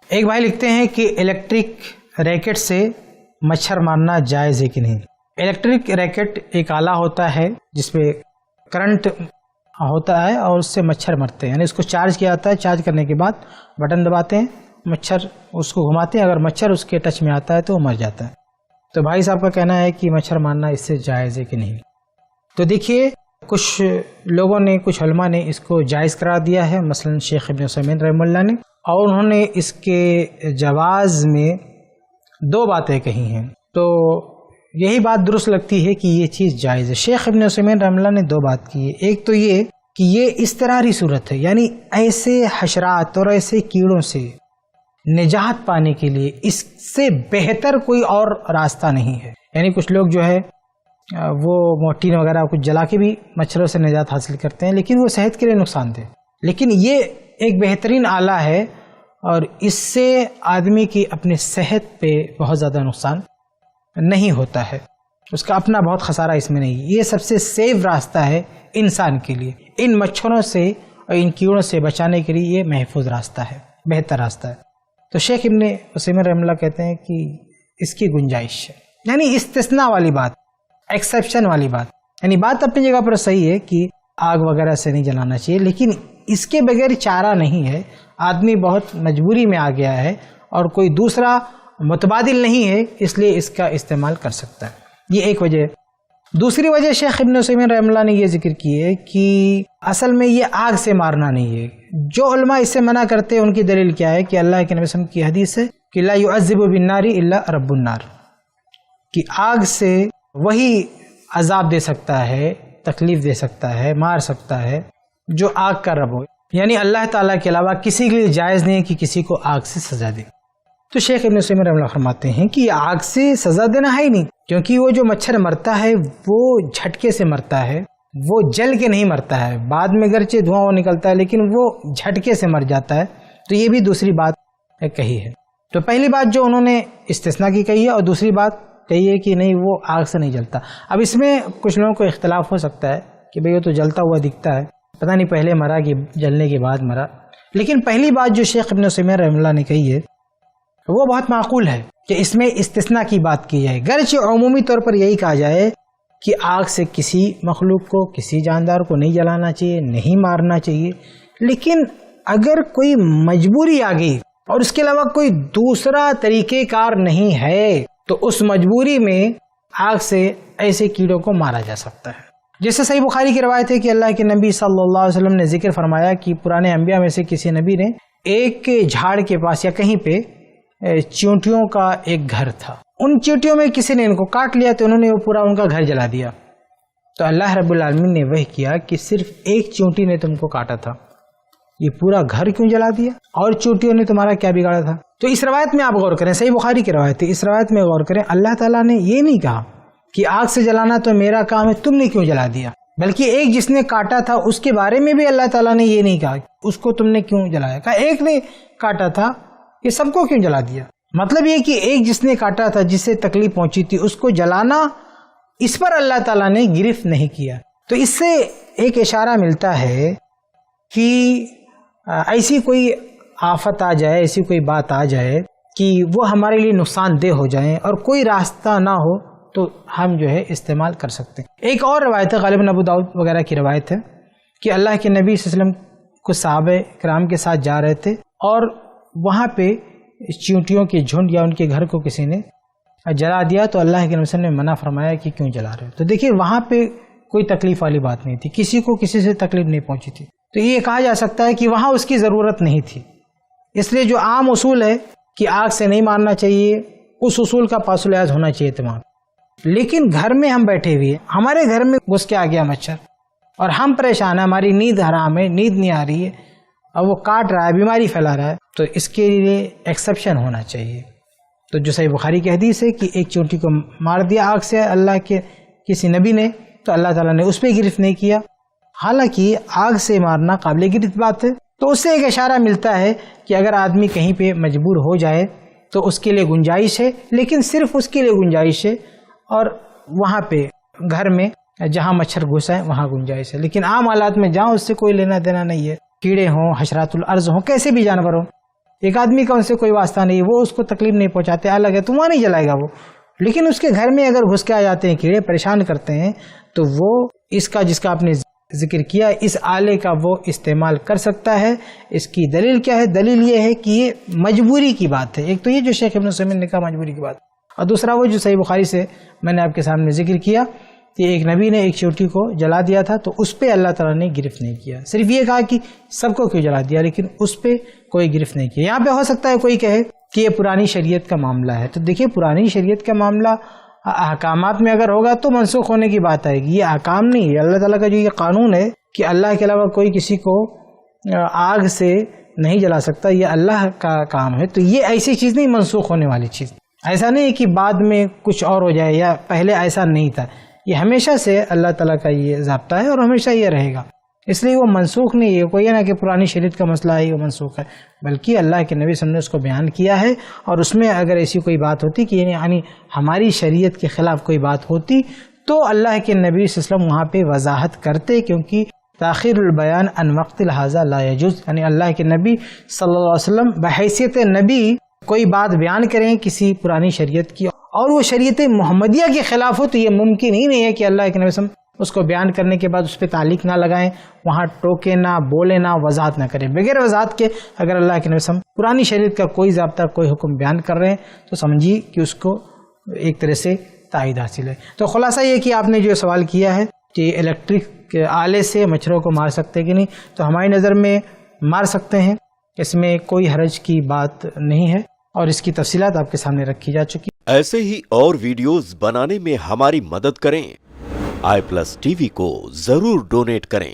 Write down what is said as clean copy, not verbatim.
ایک بھائی لکھتے ہیں کہ الیکٹرک ریکٹ سے مچھر مارنا جائز ہے کہ نہیں؟ الیکٹرک ریکٹ ایک آلہ ہوتا ہے جس پہ کرنٹ ہوتا ہے اور اس سے مچھر مرتے ہیں، یعنی اس کو چارج کیا جاتا ہے، چارج کرنے کے بعد بٹن دباتے ہیں، مچھر اس کو گھماتے ہیں، اگر مچھر اس کے ٹچ میں آتا ہے تو وہ مر جاتا ہے۔ تو بھائی صاحب کا کہنا ہے کہ مچھر مارنا اس سے جائز ہے کہ نہیں؟ تو دیکھیے، کچھ لوگوں نے، کچھ علماء نے اس کو جائز قرار دیا ہے، مثلا شیخ ابن عثیمین رحمہ اللہ نے، اور انہوں نے اس کے جواز میں دو باتیں کہی ہیں، تو یہی بات درست لگتی ہے کہ یہ چیز جائز ہے۔ شیخ ابن عثیمین رحمہ اللہ نے دو بات کی ہے، ایک تو یہ کہ یہ اضطراری صورت ہے، یعنی ایسے حشرات اور ایسے کیڑوں سے نجات پانے کے لیے اس سے بہتر کوئی اور راستہ نہیں ہے، یعنی کچھ لوگ جو ہے وہ موٹین وغیرہ کچھ جلا کے بھی مچھروں سے نجات حاصل کرتے ہیں، لیکن وہ صحت کے لیے نقصان دہ، لیکن یہ ایک بہترین آلہ ہے اور اس سے آدمی کی اپنی صحت پہ بہت زیادہ نقصان نہیں ہوتا ہے، اس کا اپنا بہت خسارہ اس میں نہیں۔ یہ سب سے سیف راستہ ہے انسان کے لیے، ان مچھروں سے اور ان کیڑوں سے بچانے کے لیے یہ محفوظ راستہ ہے، بہتر راستہ ہے۔ تو شیخ ابن عثیمین رحمہ اللہ کہتے ہیں کہ اس کی گنجائش ہے، یعنی استثناء والی بات، ایکسیپشن والی بات، یعنی بات اپنی جگہ پر صحیح ہے کہ آگ وغیرہ سے نہیں جلانا چاہیے، لیکن اس کے بغیر چارہ نہیں ہے، آدمی بہت مجبوری میں آ گیا ہے اور کوئی دوسرا متبادل نہیں ہے، اس لیے اس کا استعمال کر سکتا ہے، یہ ایک وجہ ہے۔ دوسری وجہ شیخ ابن عثیمین رحمہ اللہ نے یہ ذکر کی ہے کہ اصل میں یہ آگ سے مارنا نہیں ہے۔ جو علماء اس سے منع کرتے ہیں ان کی دلیل کیا ہے کہ اللہ کے نبی صلی اللہ علیہ وسلم کی حدیث ہے کہ لا يعذب بالنار الا رب النار، کہ آگ سے وہی عذاب دے سکتا ہے، تکلیف دے سکتا ہے، مار سکتا ہے جو آگ کا رب ہو، یعنی اللہ تعالیٰ کے علاوہ کسی کے لیے جائز نہیں ہے کہ کسی کو آگ سے سزا دے۔ تو شیخ ابن عثیمین رحمہ اللہ فرماتے ہیں کہ آگ سے سزا دینا ہے ہی نہیں، کیونکہ وہ جو مچھر مرتا ہے وہ جھٹکے سے مرتا ہے، وہ جل کے نہیں مرتا ہے، بعد میں گرچہ دھواں وہ نکلتا ہے لیکن وہ جھٹکے سے مر جاتا ہے۔ تو یہ بھی دوسری بات کہی ہے۔ تو پہلی بات جو انہوں نے استثناء کی کہی ہے، اور دوسری بات کہی ہے کہ نہیں وہ آگ سے نہیں جلتا۔ اب اس میں کچھ لوگوں کو اختلاف ہو سکتا ہے کہ بھئی وہ تو جلتا ہوا دکھتا ہے، پتہ نہیں پہلے مرا کہ جلنے کے بعد مرا، لیکن پہلی بات جو شیخ ابن عثیمین رحمہ اللہ نے کہی ہے وہ بہت معقول ہے کہ اس میں استثناء کی بات کی جائے، گرچہ عمومی طور پر یہی کہا جائے کہ آگ سے کسی مخلوق کو، کسی جاندار کو نہیں جلانا چاہیے، نہیں مارنا چاہیے، لیکن اگر کوئی مجبوری آ گئی اور اس کے علاوہ کوئی دوسرا طریقہ کار نہیں ہے تو اس مجبوری میں آگ سے ایسے کیڑوں کو مارا جا سکتا ہے۔ جیسے صحیح بخاری کی روایت ہے کہ اللہ کے نبی صلی اللہ علیہ وسلم نے ذکر فرمایا کہ پرانے انبیاء میں سے کسی نبی نے ایک جھاڑ کے پاس یا کہیں پہ چیونٹیوں کا ایک گھر تھا، ان چیونٹیوں میں کسی نے ان کو کاٹ لیا تو انہوں نے وہ پورا ان کا گھر جلا دیا۔ تو اللہ رب العالمین نے وہ کیا کہ صرف ایک چیونٹی نے تم کو کاٹا تھا، یہ پورا گھر کیوں جلا دیا، اور چیونٹیوں نے تمہارا کیا بگاڑا تھا؟ تو اس روایت میں آپ غور کریں، صحیح بخاری کی روایت ہے، اس روایت میں غور کریں، اللہ تعالیٰ نے یہ نہیں کہا کہ آگ سے جلانا تو میرا کام ہے، تم نے کیوں جلا دیا، بلکہ ایک جس نے کاٹا تھا اس کے بارے میں بھی اللہ تعالیٰ نے یہ نہیں کہا اس کو تم نے کیوں جلایا، کہا ایک نے کاٹا تھا، یہ سب کو کیوں جلا دیا؟ مطلب یہ کہ ایک جس نے کاٹا تھا، جس سے تکلیف پہنچی تھی، اس کو جلانا، اس پر اللہ تعالیٰ نے گرفت نہیں کیا۔ تو اس سے ایک اشارہ ملتا ہے کہ ایسی کوئی آفت آ جائے، ایسی کوئی بات آ جائے کہ وہ ہمارے لیے نقصان دہ ہو جائیں اور کوئی راستہ نہ ہو تو ہم جو ہے استعمال کر سکتے ہیں۔ ایک اور روایت ہے، غالباً ابو داؤد وغیرہ کی روایت ہے کہ اللہ کے نبی صلی اللہ علیہ وسلم کچھ صحابہ کرام کے ساتھ جا رہے تھے اور وہاں پہ چیونٹیوں کے جھنڈ یا ان کے گھر کو کسی نے جلا دیا، تو اللہ کے نبی صلی اللہ علیہ وسلم نے منع فرمایا کہ کیوں جلا رہے ہو؟ تو دیکھیے وہاں پہ کوئی تکلیف والی بات نہیں تھی، کسی کو کسی سے تکلیف نہیں پہنچی تھی، تو یہ کہا جا سکتا ہے کہ وہاں اس کی ضرورت نہیں تھی۔ اس لیے جو عام اصول ہے کہ آگ سے نہیں مارنا چاہیے، اس اصول کا پاس و لحاظ ہونا چاہیے تمام۔ لیکن گھر میں ہم بیٹھے ہوئے، ہمارے گھر میں گھس کے آ گیا مچھر اور ہم پریشان ہیں، ہماری نیند حرام ہے، نیند نہیں آ رہی ہے اور وہ کاٹ رہا ہے، بیماری پھیلا رہا ہے، تو اس کے لیے ایکسیپشن ہونا چاہیے۔ تو جو صحیح بخاری کی حدیث ہے کہ ایک چیونٹی کو مار دیا آگ سے اللہ کے کسی نبی نے، تو اللہ تعالیٰ نے اس پہ گرفت نہیں کیا، حالانکہ آگ سے مارنا قابل گرفت بات ہے۔ تو اس سے ایک اشارہ ملتا ہے کہ اگر آدمی کہیں پہ مجبور ہو جائے تو اس کے لیے گنجائش ہے، لیکن صرف اس کے لیے گنجائش ہے، اور وہاں پہ گھر میں جہاں مچھر گھسا ہے وہاں گنجائش ہے، لیکن عام حالات میں جہاں اس سے کوئی لینا دینا نہیں ہے، کیڑے ہوں، حشرات الارض ہوں، کیسے بھی جانور ہوں، ایک آدمی کا ان سے کوئی واسطہ نہیں، وہ اس کو تکلیف نہیں پہنچاتے، الگ ہے تو وہاں نہیں جلائے گا وہ، لیکن اس کے گھر میں اگر گھس کے آ جاتے ہیں کیڑے، پریشان کرتے ہیں، تو وہ اس کا، جس کا آپ نے ذکر کیا، اس آلے کا وہ استعمال کر سکتا ہے۔ اس کی دلیل کیا ہے؟ دلیل یہ ہے کہ یہ مجبوری کی بات ہے۔ ایک تو یہ جو شیخ ابن عثیمین نے کہا مجبوری کی بات، اور دوسرا وہ جو صحیح بخاری سے میں نے آپ کے سامنے ذکر کیا کہ ایک نبی نے ایک چوٹی کو جلا دیا تھا تو اس پہ اللہ تعالیٰ نے گرفت نہیں کیا، صرف یہ کہا کہ سب کو کیوں جلا دیا، لیکن اس پہ کوئی گرفت نہیں کیا۔ یہاں پہ ہو سکتا ہے کوئی کہے کہ یہ پرانی شریعت کا معاملہ ہے، تو دیکھیے پرانی شریعت کا معاملہ احکامات میں اگر ہوگا تو منسوخ ہونے کی بات آئے گی، یہ احکام نہیں ہے۔ اللہ تعالیٰ کا جو یہ قانون ہے کہ اللہ کے علاوہ کوئی کسی کو آگ سے نہیں جلا سکتا، یہ اللہ کا کام ہے، تو یہ ایسی چیز نہیں، منسوخ ہونے والی چیز۔ ایسا نہیں ہے کہ بعد میں کچھ اور ہو جائے یا پہلے ایسا نہیں تھا، یہ ہمیشہ سے اللہ تعالیٰ کا یہ ضابطہ ہے اور ہمیشہ یہ رہے گا، اس لیے وہ منسوخ نہیں ہے۔ کوئی نہ کہ پرانی شریعت کا مسئلہ ہے وہ منسوخ ہے، بلکہ اللہ کے نبی صلی اللہ علیہ وسلم نے اس کو بیان کیا ہے، اور اس میں اگر ایسی کوئی بات ہوتی کہ یعنی ہماری شریعت کے خلاف کوئی بات ہوتی تو اللہ کے نبی صلی اللہ علیہ وسلم وہاں پہ وضاحت کرتے، کیونکہ تاخیر البیان عن وقت لہذا لا یجوز، یعنی اللہ کے نبی صلی اللہ علیہ وسلم بحیثیت نبی کوئی بات بیان کریں کسی پرانی شریعت کی اور وہ شریعت محمدیہ کے خلاف ہو، تو یہ ممکن ہی نہیں ہے کہ اللہ کے نبی صلی اللہ علیہ وسلم اس کو بیان کرنے کے بعد اس پہ تعلیق نہ لگائیں، وہاں ٹوکے نہ، بولے نہ، وضاحت نہ کریں۔ بغیر وضاحت کے اگر اللہ کے نبی صلی اللہ علیہ وسلم پرانی شریعت کا کوئی ضابطہ، کوئی حکم بیان کر رہے ہیں تو سمجھیے کہ اس کو ایک طرح سے تائید حاصل ہے۔ تو خلاصہ یہ کہ آپ نے جو سوال کیا ہے کہ الیکٹرک آلے سے مچھروں کو مار سکتے کہ نہیں، تو ہماری نظر میں مار سکتے ہیں، اس میں کوئی حرج کی بات نہیں ہے، اور اس کی تفصیلات آپ کے سامنے رکھی جا چکی۔ ایسے ہی اور ویڈیوز بنانے میں ہماری مدد کریں، iPlus TV کو ضرور ڈونیٹ کریں۔